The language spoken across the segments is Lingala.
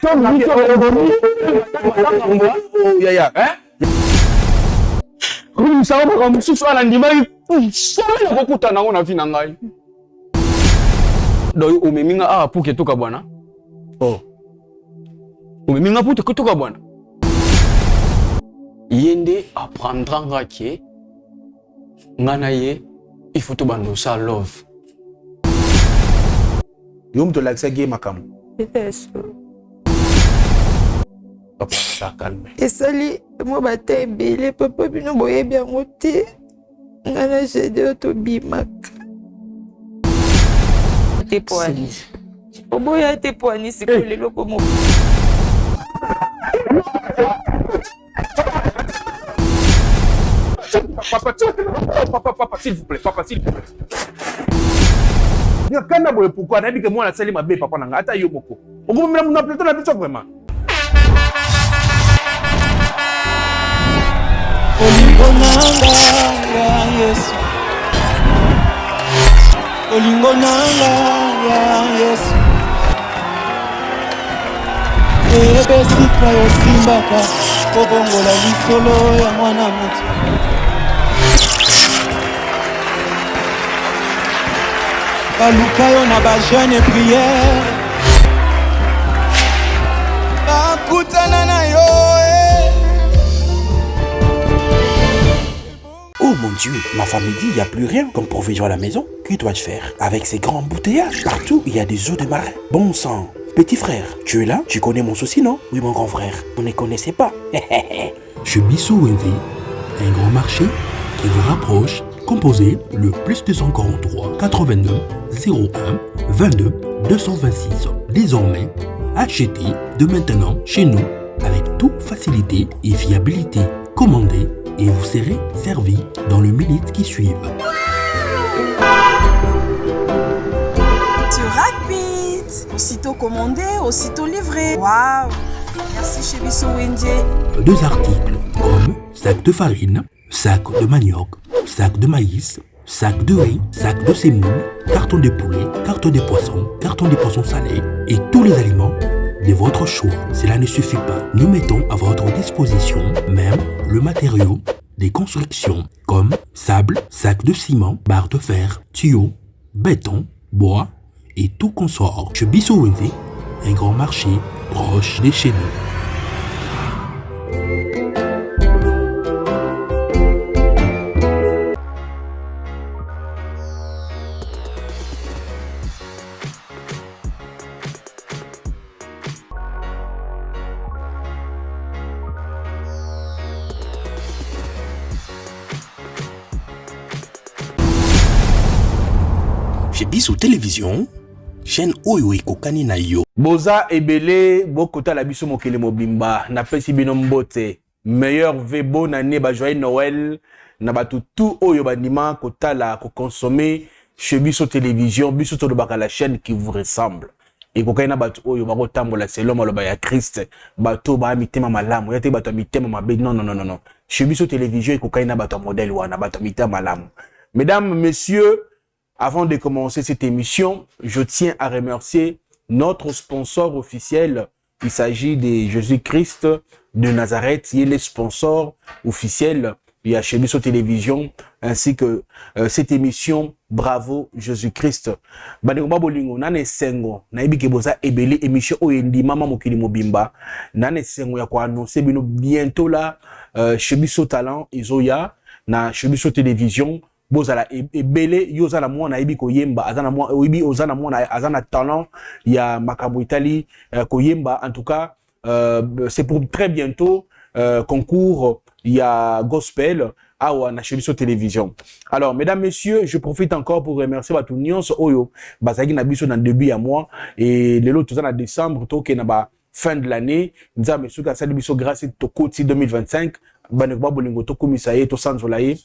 Yende apprendra ngaki nganaye il faut to bando sa love yom to l'accès game makam Yes. papa ça calme Esali mo bata ebele papa bino boye bien ngote ngana jede to bimaka te poani oboya te poani sikolelo ko mo papa s'il vous plaît papa s'il vous plaît bien quand boye pourquoi na dit que moi la sali mabe papa nanga ata yo moko on me na plateau na biso vraiment Olingo nanga ya Yesu Olingo nanga ya Yesu Ebesika yosimbaka kobongola lisolo ya mwana mutu baluka yo na bajeune prière bakutana na yo Oh mon Dieu, ma famille dit il n'y a plus rien comme provision à la maison. Que dois-je faire avec ces grands embouteillages? Partout, il y a des eaux de marin. Bon sang. Petit frère, tu es là? Tu connais mon souci, non? Oui, mon grand frère, vous ne connaissez pas. Chez Bissou Wendy, un grand marché qui vous rapproche, composé le plus 243 82 01 22 226. Désormais, achetez de maintenant chez nous avec toute facilité et fiabilité. Commandez et vous serez servi dans les minutes qui suivent. C'est rapide. Aussitôt commandé, aussitôt livré. Waouh. Merci chez Bissou Wendy. 2 articles comme sac de farine, sac de manioc, sac de maïs, sac de riz, sac de semoule, carton de poulet, carton de poissons salés et tous les aliments de votre choix. Cela ne suffit pas. Nous mettons à votre disposition même le matériau des constructions comme sable, sac de ciment, barre de fer, tuyaux, béton, bois et tout consort. Chez Bissou Wendy, un grand marché proche de chez nous. Chez Bissou Télévision, chaîne Oyo Ekokani na yo. Boza ebele bokota la biso mokele mobimba na pesi bino mbote meilleur ve bonne année ba joyeux Noël na batu tout oyo bandima kotala ko consommer chez Bissou Télévision biso to baka la chaîne qui vous ressemble et kokana na batu oyo bako tambola selon maloba ya Christ bato ba mitema malamu yate bato mitema mabe non chez Bissou Télévision kokana na bato modèle wana bato mitema malamu. Mesdames, messieurs, avant de commencer cette émission, je tiens à remercier notre sponsor officiel. Il s'agit de Jésus-Christ de Nazareth. Il est le sponsor officiel. Il y a chez Bissou Télévision ainsi que cette émission Bravo Jésus-Christ. Banengoma bolingo nane sengo na ibike boza ebele émission oyendi mama mokili mobimba nane sengo ya ko annoncer bino bientôt là chez Bissou Talent izoya na chez Bissou Télévision. Bozala ebele yoza la mwana ibi koyemba azana mwana oyibi ozana mwana azana talent ya makabo Italie koyemba. En tout cas c'est pour très bientôt concours ya gospel awa na chez Bissou Télévision. Alors mesdames messieurs, je profite encore pour remercier batu nyonso oyo bazaki na biso na début ya mois et lelo tozana décembre toke na ba fin de l'année nzambe suka sali biso grâce to koti 2025 banekba bolingo to komisa ye to sanzola ye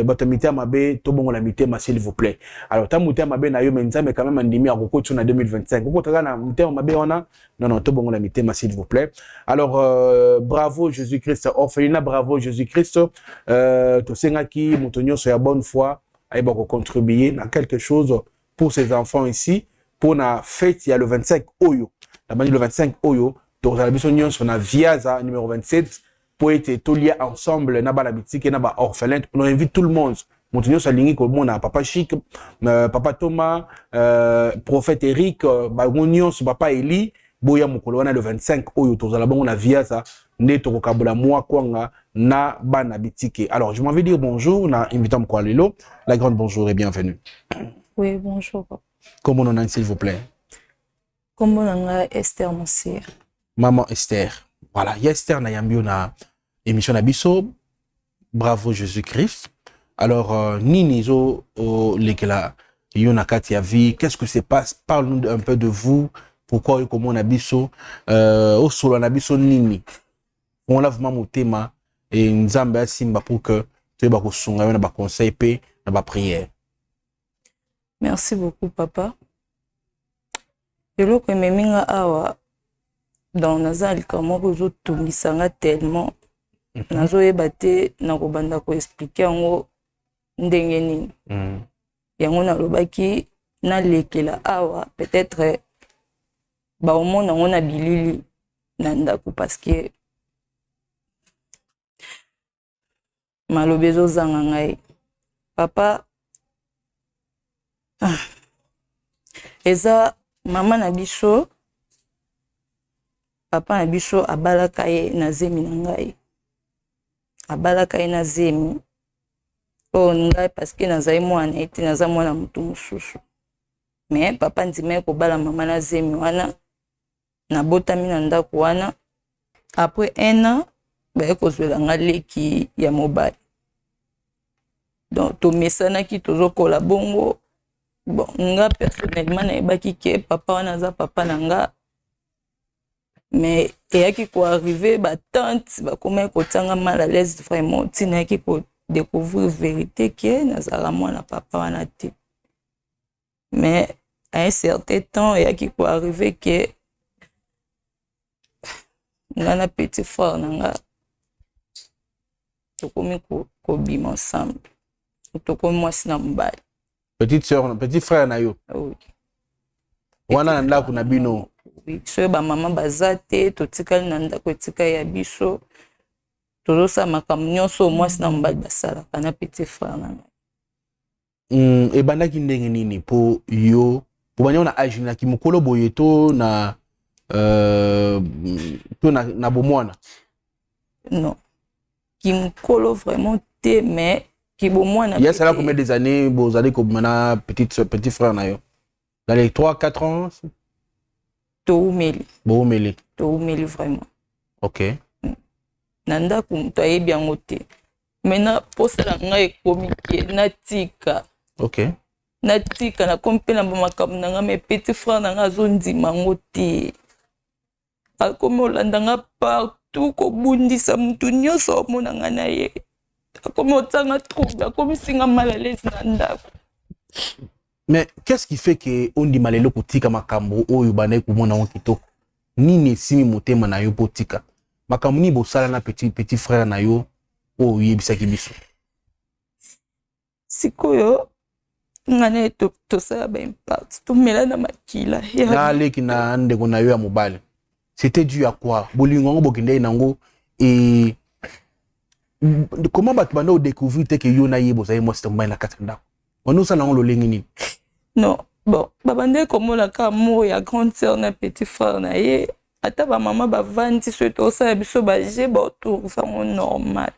batamité mabe to bongo la mitema s'il vous plaît. Alors tamuté mabe na yo menza mais quand même andimi a kokoti na 2025 kokota na mitema mabe ona non to bongo la mitema s'il vous plaît. Alors bravo Jésus-Christ orphelinat, bravo Jésus-Christ to sengaki mutonyo so ya bonne foi aiba ko contribuer na quelque chose pour ces enfants ici pour na fête il y a le 25 oyo. La manie le 25 oyo tozala biso nyonso na Viaza numéro 27 pour être tolia ensemble na bala bitike na ba orphelin. On invite tout le monde. Montenio salingi ko mona papa Chic, papa Thomas, prophète Eric, ba nyonso papa Eli, boya mokolo wana le 25 oyo tozala bongo na Viaza nde tokokabola mwa kwanga na bana bitike. Alors, je m'en vais dire bonjour na invitant mko lelo. La grande bonjour et bienvenue. Oui, bonjour. Comment on a s'il vous plaît? Comment on a Esther Monsieur? Maman Esther. Voilà, il y a Esther na yambio na émission na biso. Bravo Jésus-Christ. Alors, nini zo lekela yona kati ya vie, qu'est-ce que se passe? Parle-nous un peu de vous. Pourquoi comment on a biso au solo na biso nini? On l'a vraiment motema et nzambe simba pour que tu ba ko sunga na ba conseil pe na ba prière. Merci beaucoup papa. Eloko meminga awa dans nazali kama ko tumisanga tellement nazo yebate na ko banda ko expliquer ngo ndenge nini. Yango na lobaki na lekela awa peut-être ba omona ngona bilili na ndako parce que malobezo zanga ngai papa eza mama na biso papa na biso abalaka ye na zemi na ngai abalaka ye na zemi o ngai parce que nazali mwana ete naza mwana mutu mosusu mais papa ndima ko bala mama na zemi wana na botami na ndako wana après un an ba ekozwela nga leki ya mobile donc to mesana ki tozokola bongo bon nga personnellement na ebaki ke papa wana za papa na nga mais eyaki ko arriver ba tante ba koma ko tanga mal à l'aise vraiment tina yaki ko découvrir vérité que nazala mwana papa wana te mais à un certain temps eyaki ko arriver que nga na petit frère na nga tokomi ko bima ensemble tokomi mwasi na mobali. Petite sœur, petit frère na yo. Oui. Wana na ndako na bino. Oui, so ba mama bazate totikali na ndako etika ya biso. Tozosa makambo nyonso mwasi na mobali basala kana petit frère na nga. E bandaki ndenge nini po yo po banya na age na kimokolo boye to na na bomwana? Non. Kimokolo vraiment te mais qui bon moi il y a ça là combien des années vous allez comme maintenant petit frère na yo dans les 3-4 ans to meli vraiment OK nanda kumto ayebi yango te maintenant posala ngai komiki natika OK natika na kompe na makambo na nga mais petit frère na nga azondima ngo te akomi olanda nga partout kobundisa mutu nyonso omona nga na ye comme autant trouble comme singa mal à l'aise ndako. Mais qu'est-ce qui fait que on dit malelo kotika makambo oyo banaye komona ngo kitoko nini simi motema na yo potika makambo ni bosala na petit frère na yo oyo yebisaki biso sikoyo ngane to sala ba impact to mela na makila na leki na ndeko na yo ya mobile c'était dû à quoi bolingo ngo bokende nango et comment bat bana découvrir que yo na yebo za mo système na katanda on nous sala ngolo lengi ni non bon babande comme la ka amour ya grande sœur na petit frère na ye ata ba mama ba vandi so to sa biso ba je ba tout vraiment normal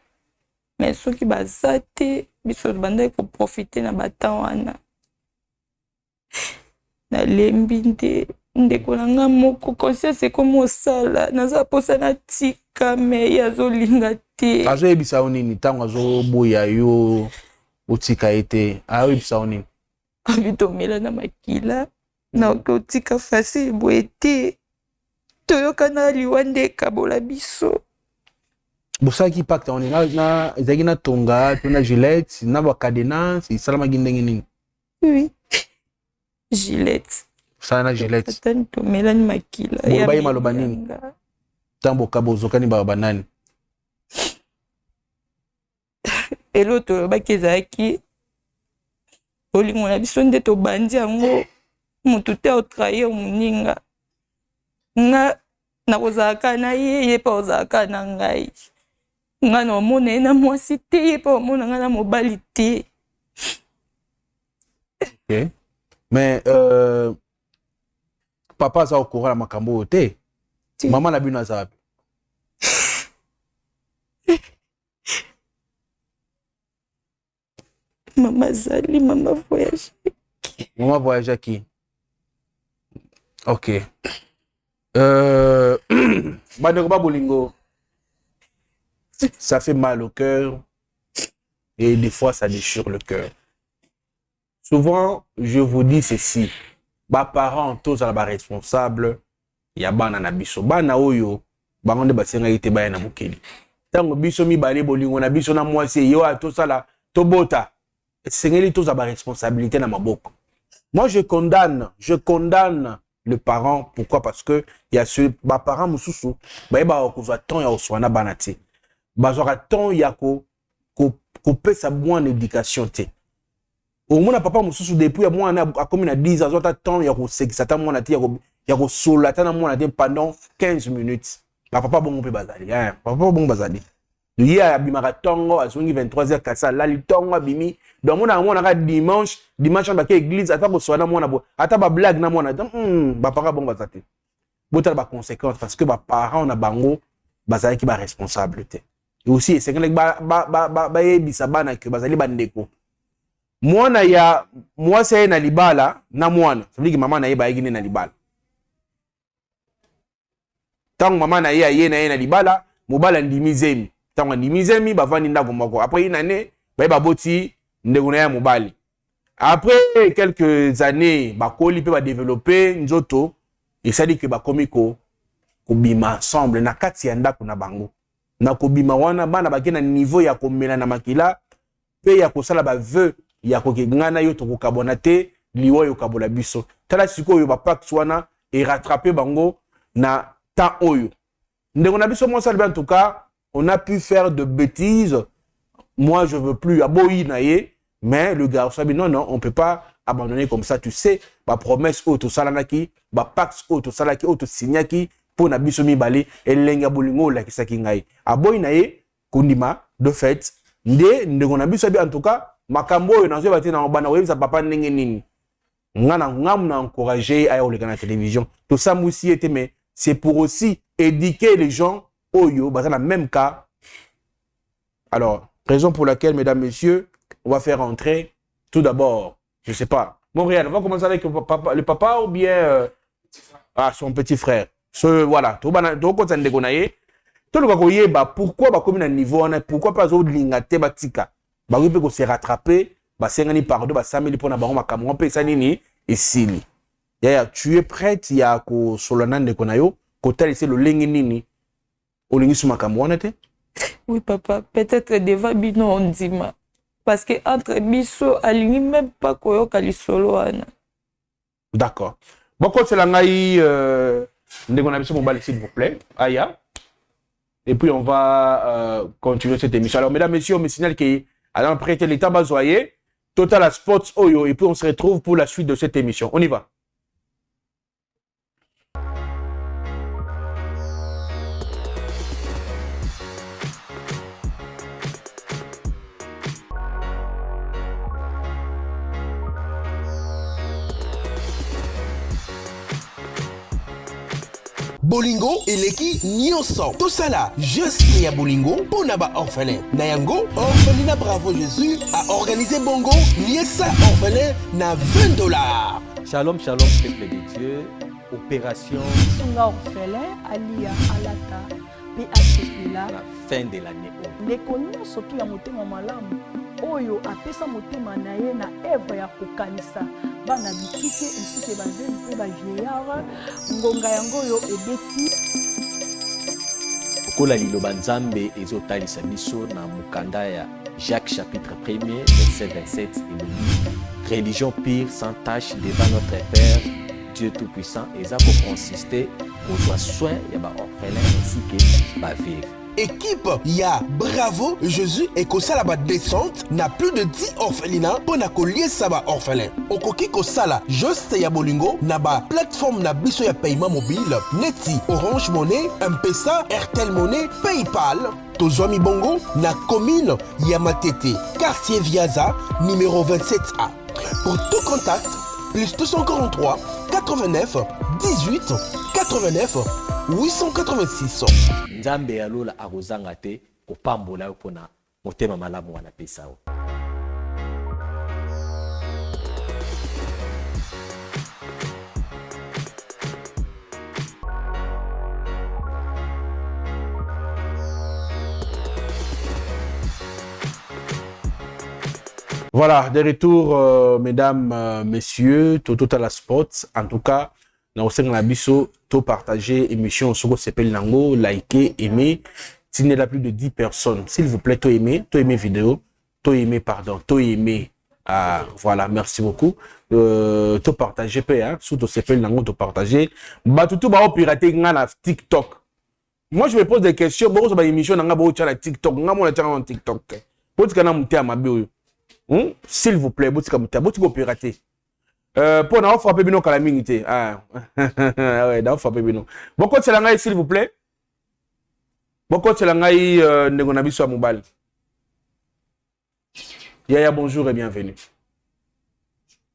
mais ceux qui bazate biso bande ko profiter na batan wana na lembinde ndeko nanga moko conscience comme osala naza posa na tika me yazo linga te azo ebisa onini tango azo boya yo otika ete ayo ebisa onini abito mela na makila na otika facile boete toyoka na liwande kabola biso bosaki pacte onini na ezaki na tonga na Gillette na ba cadenas isalama gindenge nini oui Gillette sana Gillette atani to mela ni makila ya bayi maloba nini tambo kabozokani ba banani elo to bakezaki olingo na biso nde to bandi yango mutu te otrahir muninga nga nakozalaka na ye mpe ozalaka na ngai. Nga na omona ye na mwasi te ye mpe omona nga na mobali te. Ok. Mais papa aza au courant na makambo oyo te. Mama na bino aza wapi? Mama zali, mama voyage. Maman voyage à qui? Ok. Bandeko bolingo. Ça fait mal au cœur. Et des fois, ça déchire le cœur. Souvent, je vous dis ceci. Ba parents, tous à la responsable. Ya bana na biso. Bana oyo. Bangonde basenga ite baya na mukeli. Tango biso mi bale bolingo na biso na mwasi. Yo a tout ça là. Tobota. Sengeli tous à la responsabilité na maboko. Moi, je condamne le parent. Pourquoi? Parce que il y a ce parent mususu, ba kozwa temps ya oswana banati. Bazora temps ya ko pe sa bonne éducation te. Au moins papa mususu depuis moi a comme na 10 ans azota temps ya ko sekisa ta mwana te ya ko sola ta na mwana te pendant 15 minutes. Papa bon pe bazali, papa bon bazali. Lui a bimaka tongo azongi 23h kasa la litongo bimi. Donc on a dimanche on va église ata ko soana mwana bo ata ba blague na mwana ba papa bon bazate. Bota ba conséquence parce que ba parents na bango bazali ki ba responsabilité. Et aussi c'est que ba yebisa bana que bazali bandeko. Mwana ya mwasi na libala na mwana. Ça veut dire que maman na ye ba yegine na libala. Tant maman na ye na libala, mobala ndimizemi. Tant ndimizemi bavandi ndako moko. Après une année, ba boti ndeko na ya mobali. Après quelques années, bakoli pe ba développer nzoto, et ça dit que ba komiko kobima ensemble na kati ya ndako na bango. Na kobima wana bana bakena niveau ya komela na makila pe ya kosala ba vœu ya kokengana yo to kokabona te liwa yo kabola biso. Tala siko yo ba pacte wana et rattraper bango na temps oyo. Ndeko na biso moi ça en tout cas, on a pu faire de bêtises. Moi je veux plus aboyi na ye, mais le garçon dit non, on peut pas abandonner comme ça, tu sais, ba promesse auto salanaki, ba pacte auto salaki, auto signaki pour na biso mibale elenga bolingo la kisaki ngai. Aboyi na ye kundima de fait, ndeko na biso en tout cas, makambo yo na zo bati na bana webisa papa ndenge nini. Ngam na encourager à aller na télévision. Tout ça moussi était mais c'est pour aussi éduquer les gens oyo dans le même cas. Alors, raison pour laquelle, mesdames, messieurs, on va faire entrer tout d'abord, je sais pas, Montréal, on va commencer avec le papa ou bien son petit frère. Voilà, tout le monde pourquoi comme un niveau, pourquoi pas au lingate batika, peut se rattraper, sengani pardon, sameli pour na bango makamon pe sanini et sili. Tu es prête, il y a ko solonan de konayo, ko laisser le lengi nini. Olingi suma kamwana te? Oui papa, peut-être devant bino ondima. Parce que entre biso alingi même pas koyoka lisolo wana. D'accord. Bon c'est la ngai ndeko na biso mobali s'il vous plaît. Aya. Et puis on va continuer cette émission. Alors mesdames messieurs, on me signale que allons prêter l'état bazoyer Total Sports Oyo et puis on se retrouve pour la suite de cette émission. On y va. Bolingo eleki nyonso tosala juste ya bolingo pona ba orphelin na yango orphelinat Bravo Jésus a organisé bongo liesa orphelin na $20. Shalom shalom peuple de Dieu, opération Sunga orphelin alia alata pe asepela la fin de l'année. Ndeko nyonso tu ya motema malamu oyo apesa motema na ye na œuvre ya kokanisa bana bitike ainsi que bazeli pe ba vieillard ngonga yango yo ebeti okola liloba nzambe ezotalisa biso na mukanda ya Jacques chapitre 1er verset 27 et religion pure sans tache devant notre Père Dieu tout-puissant et ça pour consister au soin ya ba orphelin ainsi que ba veuve. équipe ya Bravo Jésus et kosala ba descente na plus de 10 orphelinats pour na kolier saba orphelin. Okoki kosala juste ya bolingo na ba plateforme na biso ya paiement mobile neti Orange Money, M-Pesa, Airtel Money, PayPal. Tozwami bongo na commune ya Matete, quartier Viaza, numéro 27A. Pour tout contact, plus 243 89 18 89 886. Nzambe alola akozanga te kopambola yo pona motema malamu wana pesa o. Voilà, de retour, mesdames, messieurs, Total Sports. En tout cas, nous avons partagé l'émission sur s'appelle Nango, liker, aimer. S'il n'y a plus de 10 personnes, s'il vous plaît, toi aimer vidéo, toi aimer, pardon, toi aimer. Voilà, merci beaucoup. Toi partager, sur toi s'appelle Nango, toi partager. Bah, tout va pirater na TikTok. Moi, je me pose des questions. Bon, ça va émission Nanga bo la TikTok. Nga mo la TikTok. Pour que na monter à ma bio. S'il vous plaît, vous pouvez pirater. Pour nous frapper bino calamité. Ah ouais, nous frapper bino. Beaucoup de langai s'il vous plaît. Beaucoup de langai ndeko na biso mobile. Yaya, bonjour et bienvenue.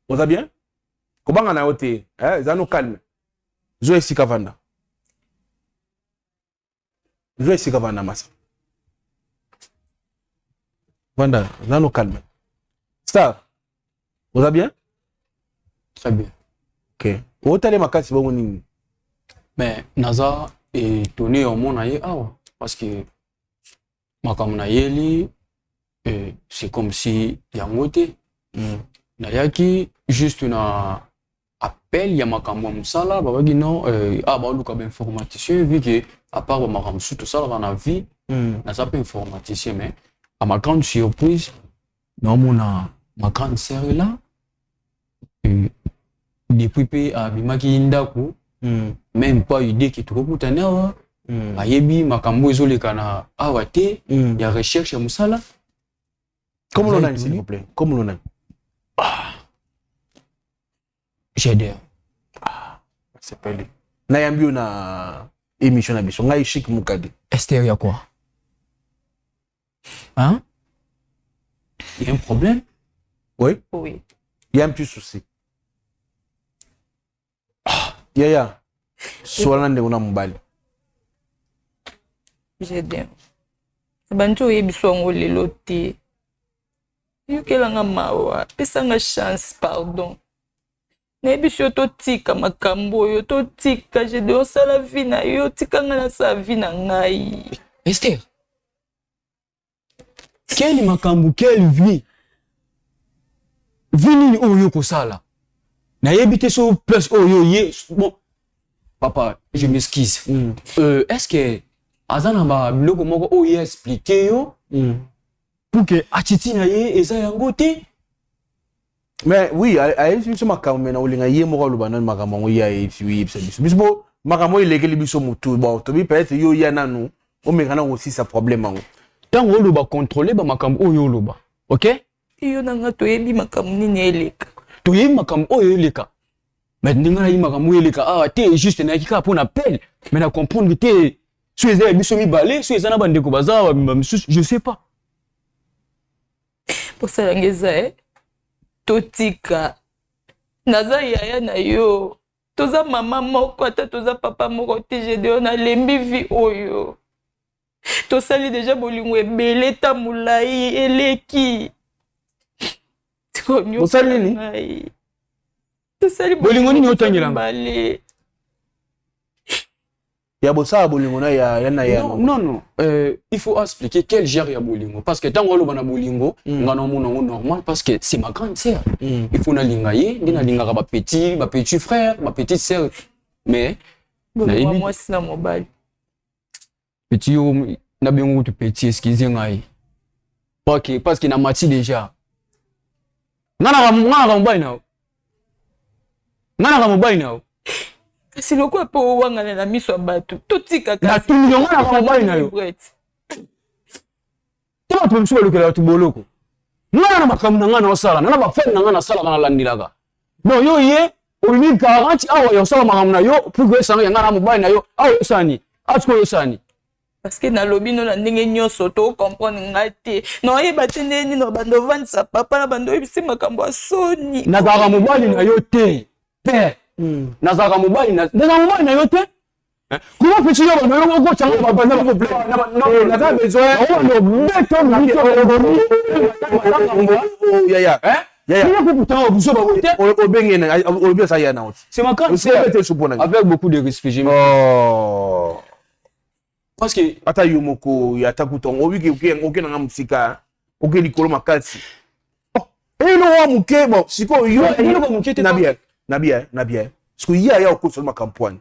Vous allez bien? Comment on a été? Zano calme. Zoé Sikavanda. Zoé Sikavanda massa. Vanda, zano calme. Star, vous allez bien? Très bien. Ok. Vous allez makasi bongo nini? Mais naza étonné au monde aye awa parce que makamuna yeli c'est comme si yangote na yaki juste na appel ya makamwa musala babaki non ba luka ba informaticien vu que à part ba makamwa tout ça dans la vie na ça pas informaticien mais à ma grande surprise non mona ma grande sœur là depuis à bimaki ndaku même pas idée qui trop mutana ayebi makambo ezoleka na awate ya recherche ya musala. Comment l'on a s'il vous plaît? Comment l'on a? J'adore. C'est pas lui. Na yambi na émission na biso ngai chic mukadi. Esther ya quoi? Hein? Il y a un problème? Oui? Oui. Il y a un petit souci. Yaya. Soit l'un on a mobile. J'adore. Bantu yebiso ngo lelo te. Yukelanga mawa, pesanga chance, pardon. Nebisho to tika makambo yo, to tika, j'ai de osala vie na yo, tika nga na sa vie na ngai. Esther, quelle makambo, quelle vie? Vini oyo kosala. Na yebite so plus oyo ye. Bon, papa, je m'excuse. Est-ce que azana ba biloko moko oyo expliquer yo? Pour que atiti na ye eza yango te. Mais oui, ayi biso makambo na olinga ye moko lobana makambo ya oui biso makambo ilekeli biso mutu bon to bi peut-être yo ya nanu o mekana aussi sa problème ngo. Tant on loba contrôler ba makambo oyo loba. OK? Yo nanga to yebi makambo nini eleka. To yebi makambo oyo eleka. Mais ndinga na yi makambo eleka te juste na kika pour appel. Mais na comprendre te so eza biso mi balé, so eza na bandeko baza je sais pas. Pour ça ngeza totika naza yaya na yo toza mama moko ata toza papa moko te j'ai na lembi vi oyo to sali déjà bolingo ebele ta mulai eleki to sali nini to sali bolingo nini otangilanga ya bosa bolingo na ya na ya non il faut expliquer quel genre ya bolingo parce que tant on loba na bolingo ngana monongo normal parce que c'est ma grande sœur il faut na linga ye ndina linga ba petit frère ma petite sœur mais moi c'est na mobile petit yo na bengo tu petit excusez ngai OK parce qu'il na mati déjà ngana mobile na si loko po wanga na miso bato totika kasi na tunyo ngana mobile na yo Pourquoi tu me suis le tu boloko? Ngana makambo na ngana osala, na ba femme na ngana sala kana landilaka. Non yo ye, o mi 40 awa yo sala makambo na yo, pour que ça ngana mobali na yo, awa sani. Atko yo sani. Parce que na lobby no na ndenge nyonso to comprendre ngati. Non yeba tendeni no bando vanisa papa na bando yebisi makambo asoni. Nazaka mobali na yo te. Père. Nazaka mobali na yo te. Comment peux-tu dire que nous avons changé ma bande de blé? Non, n'a pas besoin. Yaya. C'est ma crainte. Avec beaucoup de respect, j'ai parce que ata yomoko ya takutongo obi ke na musika oke likolo makasi. Et no wa muke bon siko yo na bien. Parce que ya okoso ma campagne.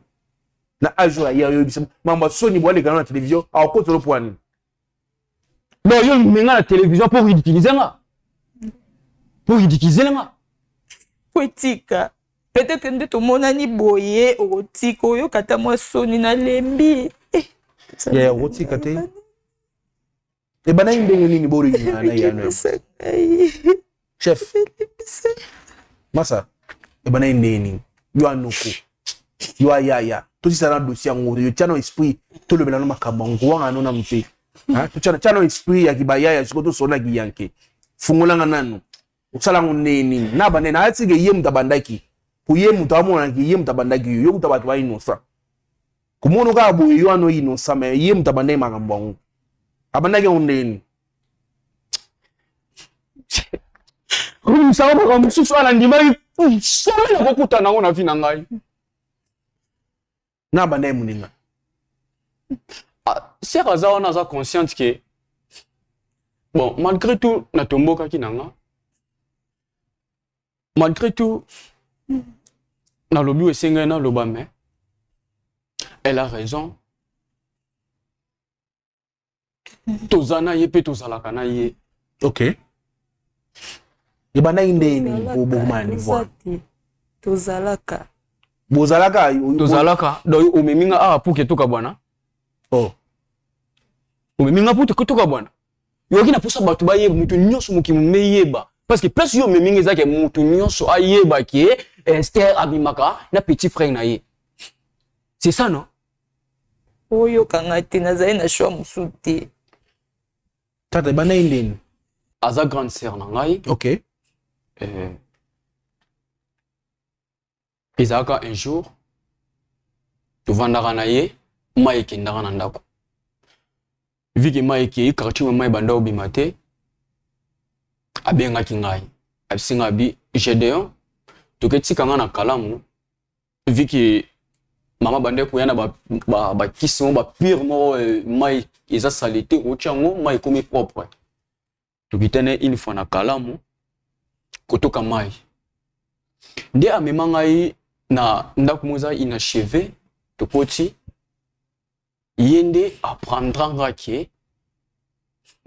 Na ajo ya yo bisa mamba soni bo le kana na télévision a okoso le point. Non yo menga la télévision pour ridiculiser nga. Pour ridiculiser nga. Poetika. Peut-être que nde to monani boye otika oyo kata mwa soni na lembi. Ya woti kate. E bana ndenge nini bori na ya no. Chef. Masa. E bana ndenge nini. Yo anoko. Yo ya. To si sana dossier ngo yo tiano esprit to le belano makambo ngo nga no na mpe. Ha to tiano esprit ya kibaya ya siko to sona giyanke. Fungola nga nanu. Usala ngo nini. Na bana na atige ye mutabandaki. Ku ye mutamona ki ye mutabandaki yo mutabatu ba inosa. Kumono ka bo yo ano inosa me ye mutabandai makambo ngo. Abandaki ngo nini. Msaba kwa msusu ala ndimai. Sala na kokutana ngo na vina ngai. Na bandai muninga. C'est razao na za consciente que bon, malgré tout na tomboka kinanga. Malgré tout na lobi esenga na loba mais elle a raison. Tozana ye pe tozalaka na ye. OK. Ibana indeni bobomani vo. Tozalaka. Tozalaka do omeminga a pour que toka bwana. Oh. Omeminga pour que toka bwana. Yo kina posa batu ba yeba mutu nyonso mukimu meyeba parce que plus yo meminga ezake mutu nyonso ayeba ki Esther abimaka na petit frère na ye. C'est ça non? Oyo kangati nazali na choix musuti. Tata ibana indeni. Aza grande sœur na ngai. OK. Ezaka un jour tovandaka na ye mai ekendaka na ndako. Viki mai ekei quartier mai banda obima te abengaki ngai abisinga bi Gédéon toketikanga na kalamu viki mama bande koya na ba kisi ba pire mo mai eza salité ochango mai komi propre tokitene une fois na kalamu kotoka mai nde amema ngai na ndako moza inachevé tokoti yende apprendra ngaki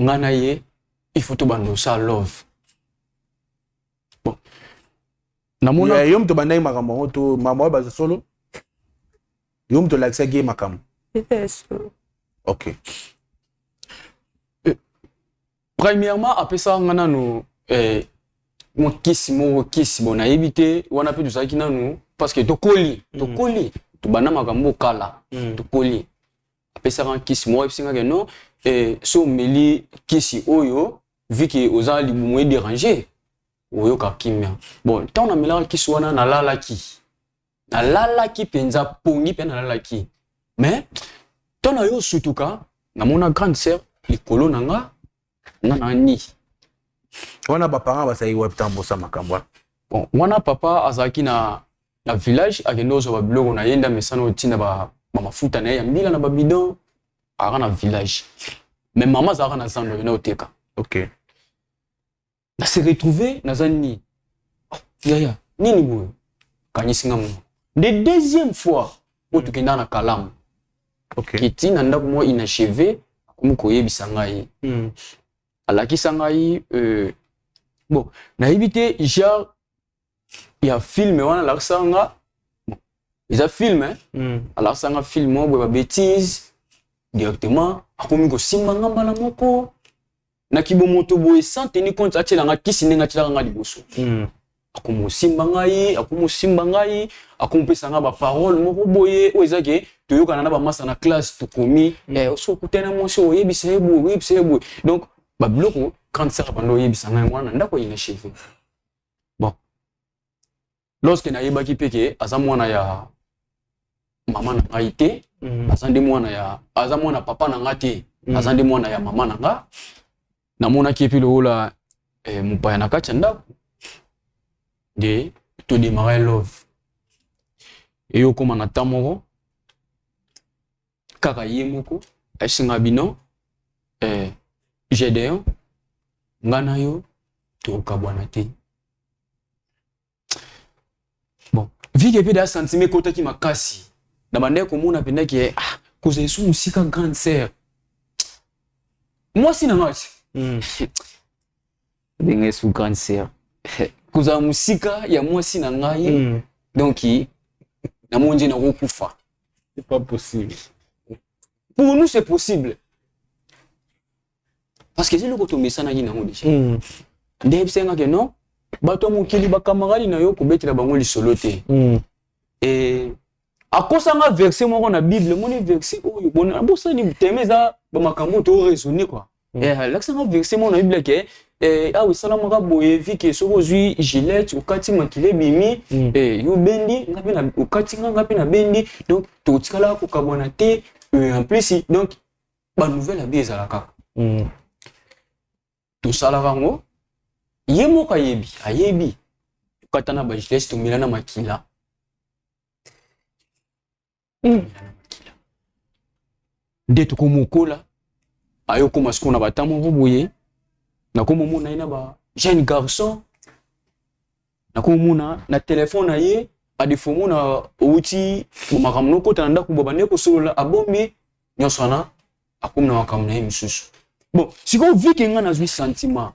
ngana ye il faut to bando sa love bon namona yom to bandai makambo to mama ba solo yom to laksa ge makambo OK. Premièrement apesa ngana no mon kisi bon na éviter wana pe dusaki nanu parce que tokoli to bana makambo kala tokoli apesa ran kisi mo episinga ke non so meli kisi oyo viki oza libumu déranger oyo ka kimia bon tant na mela kisi wana na lalaki penza pongi pe na lalaki mais tant na yo sutuka na mona grande sœur likolo nanga na ni wana ba parents basai webtambo sa makambo bon wana papa azaki na village akendozo ba biloko na yenda mesano tina ba mafuta na ya mbila na ba bidon ara na village mais maman zara na zando na oteka. OK. Na se retrouver na zani yaya nini boyo kanyisinga mo de deuxième fois otukenda na kalamu. OK. Kiti na ndako mo inachevé kumuko yebisa ngai alakisa ngai bon na éviter genre il y a film wana la sanga bon ils a film alors sanga film bo ba bêtise directement akomi ko simba ngamba na moko na kibomoto boye sans tenir compte atela nga kisi ndenga tela nga liboso akomosimba ngai akompesa nga ba parole moko boye oyezake toyokana na ba masa na classe tokomi oso kutena monsi oyebisa yebo donc ba bloko quand ça bando oyebisa ngai mwana ndako ina chef bon lorsque na yebaki peke aza mwana ya mama na ngai te azande mwana ya aza mwana papa na ngai te azande mwana ya mama na nga namona kipi lola mupaya na kati ndako de to démarrer love et yo koma na tamoro kaka yemoko asinga bino Gédéon ngana yo to kabwana te bon vike pe da sentiment kota ki makasi na bande ko mona penda ki kuze su musika grande sœur moi si na ngati Dengue sous grande sœur. Kuza musika ya mwasi na ngai. Donc na monje na rokufa. C'est pas possible. Pour nous c'est possible. Parce que c'est le kotombe sana yina ngodi. Ndebe senga ke non. Bato mukili ba camarade na yo ko betela bango lisolo te. Et akosa nga verset moko na Bible, moni verset oyo bona bosa ni temeza ba makambo to raisonner quoi. L'accent verset mon Bible ke oui salama ka boye vike soko zui gilet ukati makile bimi yo bendi ngapi na ukati ngapi na bendi donc to tikala ko kabona te en plus donc ba nouvelle abeza la kaka to sala rango yemo ka yebi ayebi ukatana ba gilet to milana makila de to ko mokola ayo koma siko na batamo boye na komo mona ina ba jeune garçon na komo mona na téléphone aye a defo mona outi bo makamno ko tanda ko bobane ko solola abombi nyosana akomna wakamna imsusu bon siko vike nga na zwi sentiment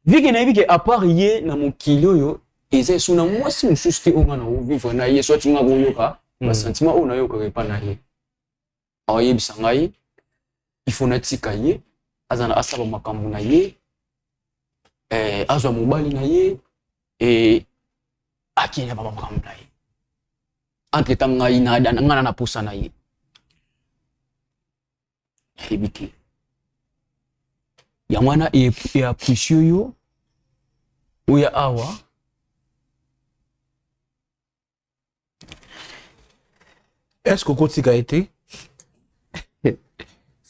vike na vike à part ye na mokili oyo eza suna mwasi msusu te onga na vivre na ye soit nga boyoka ba sentiment ona yo ko repa na ye aye bisangai il faut natika ye azana asaba makambo na ye azwa mobali na ye akenya baba makambo na ye entre temps ngai na ngana na pusa na ye ebiki ya mwana ya pusio yo oya awa est-ce que kotika été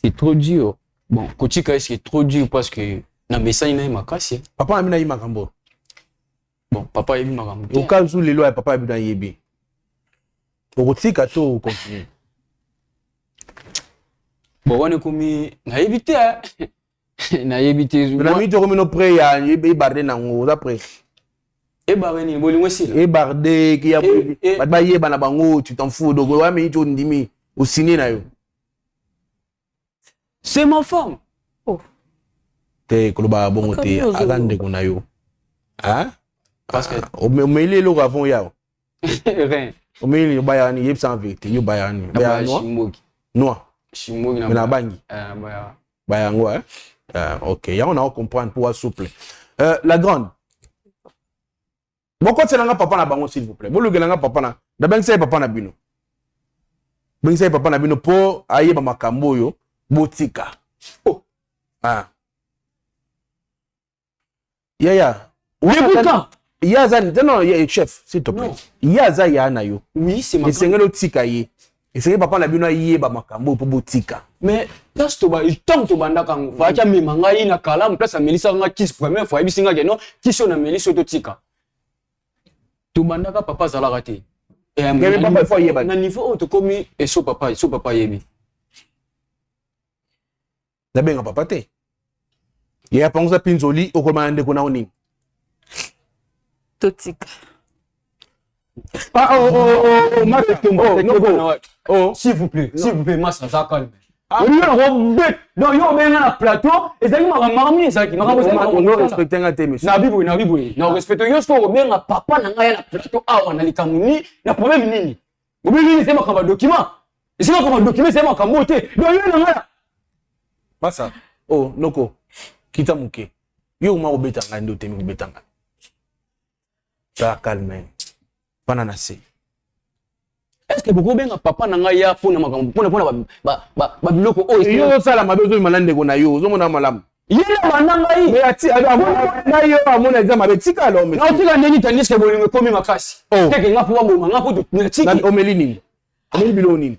c'est trop dur. Bon, Kotika c'est trop dur parce que na message na makasi. Papa amina yi makambo. Bon, papa yebi makambo. Au cas où les lois papa amina yebi. Kotika to continue. Bon, on est comme na éviter na éviter. Na mi to comme no pré ya yebi barde na ngo d'après. E barde ni bolingo sila. E barde ki ya ba yeba na bango tu t'en fous donc wa mi to ndimi au ciné na yo. C'est ma femme. Oh. Te koloba bongo te agande kuna yo. Hein? Parce que o me ile lo avon ya. Rien. O me ile bayani yeb sans vérité, yo bayani. Bayani. Noa. Shimogi na bangi. Baya. Bayango hein. OK, ya on a comprendre pour souple. La grande. Boko tselanga papa na bango s'il vous plaît. Bolugelanga papa na. Da bengse papa na bino. Bengse papa na bino po ayeba makambo yo. Botika. Oh. Ah. Ya. Webuka. Ya non, chef, s'il te plaît. Ya ya na yo. Oui, c'est ma. Esengelo tika ye. Esengelo papa na bino ye ba makambo po botika. Mais place to ba tant to banda kango. Fa cha mema ngai na kala place amelisa nga kiss première fois ebisinga ke non kiso na melisa to tika. To banda ka papa zala raté. Et papa fois ye ba. Na niveau to komi et so papa yebi. Nabenga papa te. Ya panza pinzoli okomande kuna oni. Totika. S'il vous plaît, Massa, ça calme. Non, yo benga na plateau, ezali makamami ezaki on respecte nga te monsieur. Na biboui. Na respecte yo so benga papa na ngai na plateau awa na likamuni, na problème nini? Obeli c'est makamba document. C'est makamba document c'est makamba te. Donc yo na ngai Massa. Oh, Noko. Kita muke. Yo ma obetanga ndo temi obetanga. Ça calme. Pana na se. Est-ce que beaucoup benga papa na nga ya pona makambo pona ba biloko o yo sala mabe zo malande ko na yo zo mona malamu. Yela mananga yi. Mais ati na yo amona exam avec tika lo mais. Na tika ndeni tandis ke bolingo komi makasi. Teke nga po bo nga po na tika. Na omelini. Omeli bilo nini?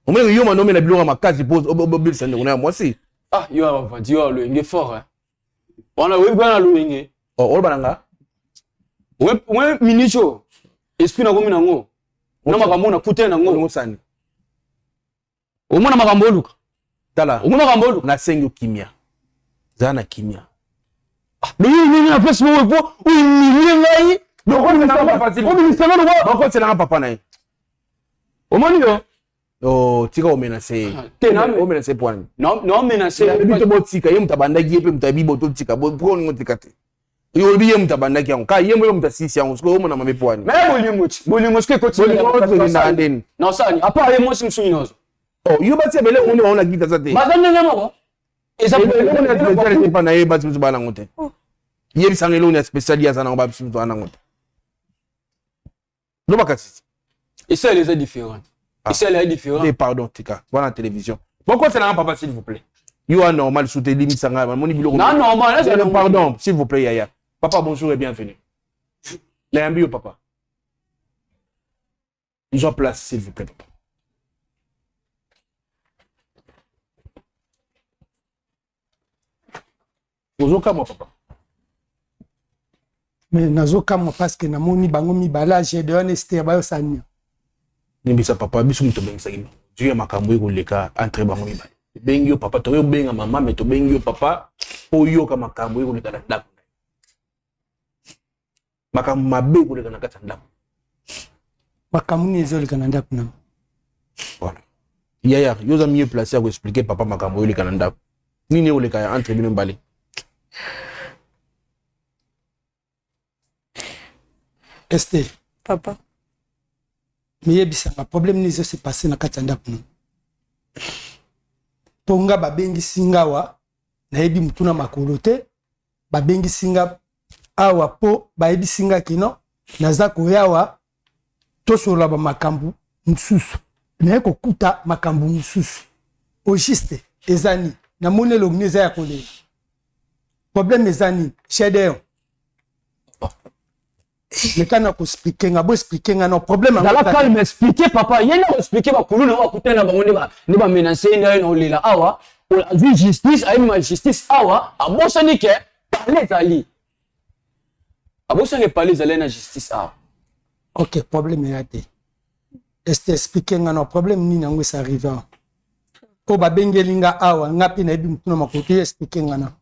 Omeli yo manome na bilo makasi pose obil sende ko na moi si. Ah yo va dire le nge fort hein. On a webi na lo nge. Oh bananga. We minicho. Esprit na komi na ngo. Na makambo na kute na ngo ngosani. Omona makambo luka. Tala. Omona makambo luka na sengo kimia. Zana kimia. Le ni na place mo po o ni ngai. Boko ni na facile. O ni sema no boko c'est na papa na. Omoni yo. Oh, tika omenase. Tena omenase point. Non menacé. Bito botika ye mutabanda gi epe mutabi boto tika bo ni ngotika te. Yo biye mutabanda ki yango. Ka yembo yo mutasisi yango sko omona mame point. Mais bolingo ske ko na ndeni. Non sani, apa ye mo simsuni nozo. Oh, yo bati bele on a gita za te. Bazane nyama ko. Eza pas na ye bati mutu bala ngote. Ye bisangelo ni spécial ya sana ba mutu ana ngote. No bakati. Et ça les est différent. Et ça les est différent. Et pardon tika, voilà la télévision. Pourquoi c'est là papa s'il vous plaît? You are normal sous tes limites sanga moni bilo. Non normal, c'est pardon, s'il vous plaît Yaya. Papa bonjour et bienvenue. L'ambi au papa. Ils ont place s'il vous plaît papa. Bonjour moi papa. Mais nazo kama parce que namoni bango mibala j'ai de honesté ba yosania. Nimbisa papa biso muto bengisa kimi. Dieu makambo eko leka entre bango mibala. Bengi yo papa to yo benga mama mais to bengi yo papa oyo kama makambo eko leka na ndako. Makambo mabe eko leka na kati ndako. Makambo ni ezoleka na ndako na. Voilà. Yaya, yo za mieux placé à expliquer papa makambo leka na ndako. Nini eko leka entre bino mbale. Esther. Papa. Mais le problème n'est pas passé dans Katanda. Ponga babengi singawa na ebi mutuna makolote babengi singa awa po baebi singa kino naza koyawa tosola ba makambu nsusu na ko kuta makambu nsusu au juste ezani na monelo ngeza ya kole problème ezani chedeo. Le cas n'a pas expliqué, n'a pas expliqué, n'a pas problème. Dans la calme, expliquer papa, il y a pas expliquer ma couleur, n'a pas coûté na bango ne ba menacer na no lela awa, pour la justice, a une justice awa, a bossa ni ke parler ali. A bossa ne parler ali na justice awa. OK, problème est raté. Est-ce expliquer n'a problème ni nango ça arrive. Ko ba bengelinga awa, ngapi na ebi mutuna makoto expliquer ngana.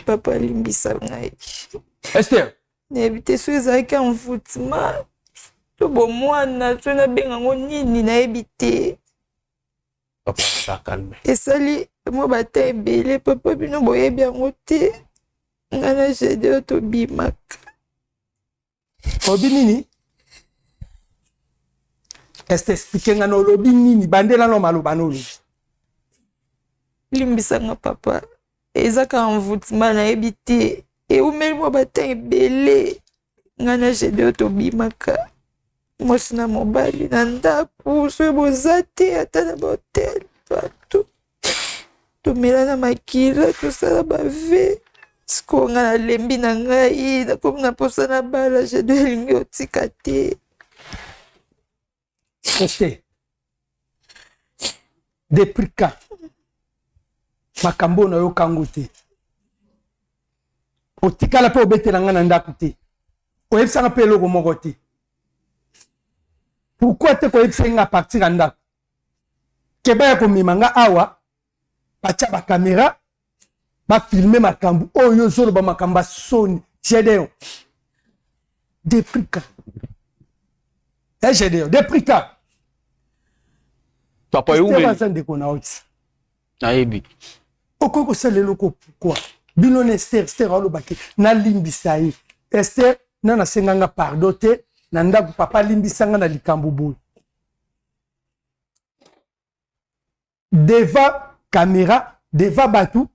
Papa limbisa ngai. Esther. N'habite so ezalaki envoûtement. To bo mwana to na benga ngo nini na ebite. Papa ça calme. Esali mo bata ebele papa bino boyebi yango te. Ngana jede to bimaka. Obi nini? Est expliquer ngana lobi nini bandela no maloba no lobi. Limbisa nga papa. Ezaka envoûtement na ebite e umeli mo bata ebele ngana jede to bimaka mwasi na mobali na ndako so bozate ata na hotel to tomela na makila tosala bave siko nga na lembi na ngai nakomi na posa na bala jede elingi otika te. Este depuis quand makambo na yo kango te otikala pe obetela nga na ndako te oyebisanga mpe eloko moko te pourquoi te koyebisa nga partir ya ndako ke baya komema nga awa batya bakamera bafilme makambo oyo ozoloba makambo asoni Gédéon depuis quand Gédéon depuis quand papa yobaza ndeko na oti nayebi okoki kosala eloko pourquoi bino na Esther alobaki nalimbisa ye Esther nana asenganga pardon te na ndako papa alimbisanga na likambo boye devant caméra devant batou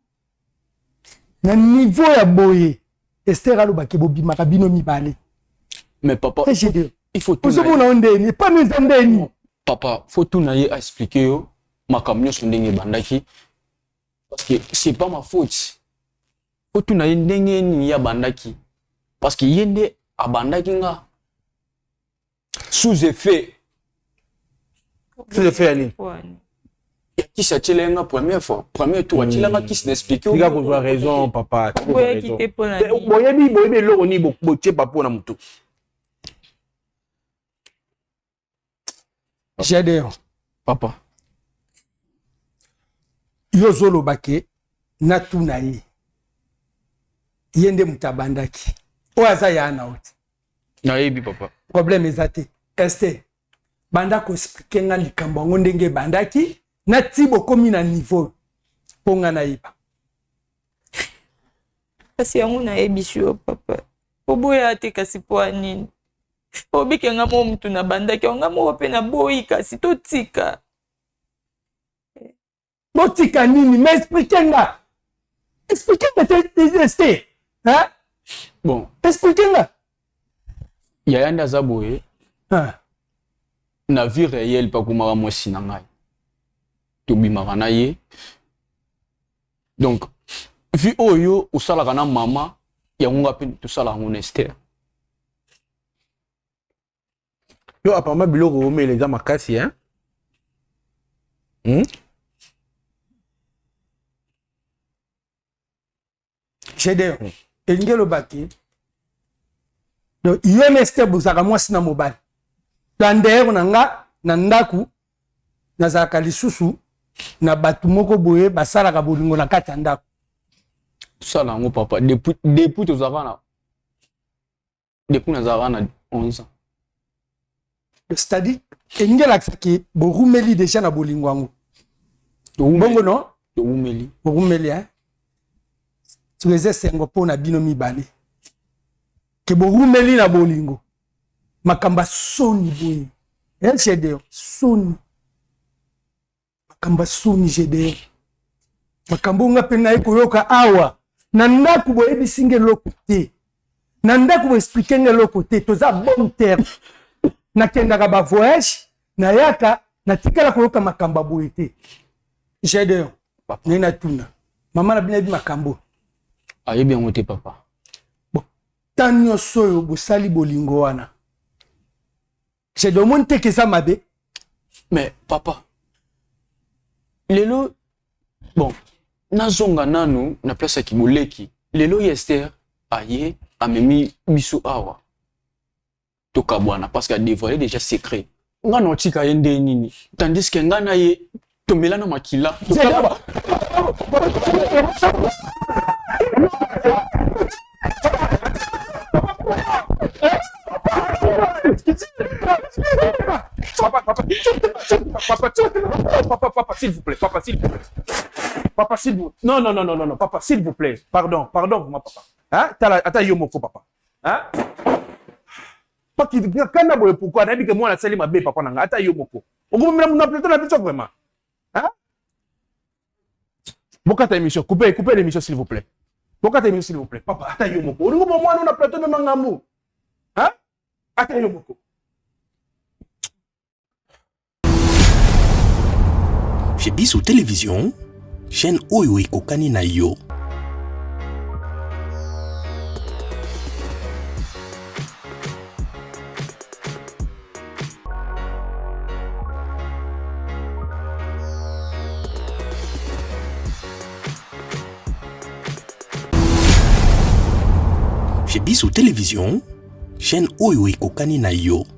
na niveau ya boye Esther alobaki bobimaka bino mibale. Mais papa, il faut tout papa, faut tout naïe à expliquer yo makamnyo sondenge bandaki parce que c'est pas ma faute. Faut tout naïe ndenge ni ya bandaki parce que yende abandaki nga sous effet ali. Qui s'attire nga première fois, premier tour atila nga qui s'explique. Tu as raison papa. Boyebi lo ni botie papa na mutu. J'adore. Papa. Yozolo bake natuna ye. Yende mutabandaki. Oaza ya na oti. Na yebi papa. Problème ezate. Este bandako expliquer nga likambo ngo ndenge bandaki na tibo komi na niveau ponga na iba. Kasi yangu na yebishi yo papa. Oboya ate kasi po nini? Obike nga mo mtu na bandaki nga mo pe na boyi kasi totika. Botika nini? Mais expliquer nga. Expliquer nga este. Hein? Bon, expliquer nga. Yayanda zaboye. Hein? Na vie réelle pa kumara mwasi na ngai. Tobimaka na ye. Donc, vie oyo osalaka na mama yango nga pe tosala ngo na Esther. Yo apparemment biloko omé les makasi hein. J'ai dit elingelo baki. Donc yo na Esther bozaka mwasi na mobile. Tandero na nga na ndaku na zaka lisusu na batu moko boye basalaka bolingo na kati ya ndako. Tosala ngo papa depuis tozaka na 11 ans. C'est-à-dire engela ki borumeli déjà na bolingo yango. Bongo non? Borumeli hein. Tu les sengo pona bino mibale. Ke borumeli na bolingo. Makamba soni boye. El chédeo soni. Makamba soni chédeo. Makambo nga pena ekoyoka awa. Na ndaku boye bisinge lokote. Na ndaku bo expliquer nga lokote toza bon terme. Na kendaka ba voyage na yaka na tikala koyoka makamba boye te. Chédeo. Nena tuna. Mama na bina bi makambo. Ayebi yango te papa. Bon. Tanyo soyo bosali bolingo wana. J'ai demandé que ça m'a dit. Mais papa, lelo, bon, nazonga nanu na place ki moleki. Lelo Esther aye amemi biso awa. Toka bwana parce qu'il a dévoilé déjà secret. Nga no tika yende nini. Tandis que nga na ye tomela na makila. Papa, s'il vous plaît, papa, s'il vous plaît. Papa, s'il vous plaît. Non, papa, s'il vous plaît. Pardon, moi, papa. Hein? Attends, yomoko, papa. Hein? Pas qui quand boye pourquoi n'a dit que moi la sali ma bé papa nanga. Attends, yomoko. On vous met na plateau na biso vraiment. Hein? Pourquoi ta émission? Coupez l'émission, s'il vous plaît. Pourquoi ta émission, s'il vous plaît? Papa, attends, yomoko. On vous moi na plateau de mangamu. Hein? Attends, yomoko. Chez Bissou Télévision, chaîne Oyo Ekokani na yo. Chez Bissou Télévision, chaîne Oyo Ekokani na yo.